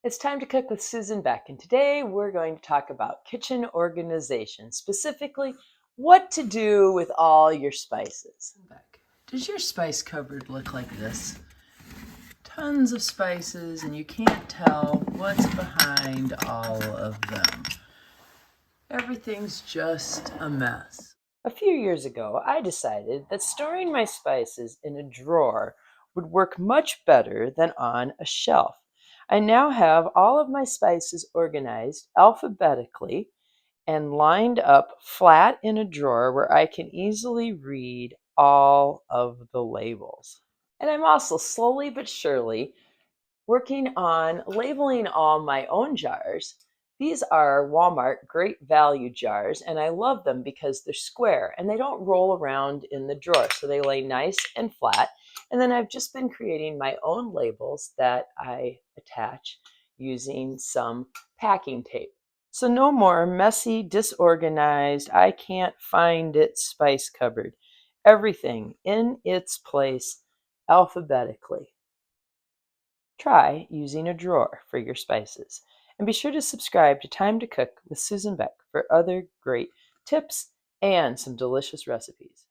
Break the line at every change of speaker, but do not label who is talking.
It's time to cook with Susan Beck, and today we're going to talk about kitchen organization, specifically what to do with all your spices. Beck, does your spice cupboard look like this? Tons of spices, and you can't tell what's behind all of them. Everything's just a mess. A few years ago, I decided that storing my spices in a drawer would work much better than on a shelf. I now have all of my spices organized alphabetically and lined up flat in a drawer where I can easily read all of the labels. And I'm also slowly but surely working on labeling all my own jars. These are Walmart Great Value jars, and I love them because they're square and they don't roll around in the drawer, so they lay nice and flat. And then I've just been creating my own labels that I attach using some packing tape. So no more messy, disorganized, I can't find it spice cupboard. Everything in its place alphabetically. Try using a drawer for your spices. And be sure to subscribe to Time to Cook with Susan Beck for other great tips and some delicious recipes.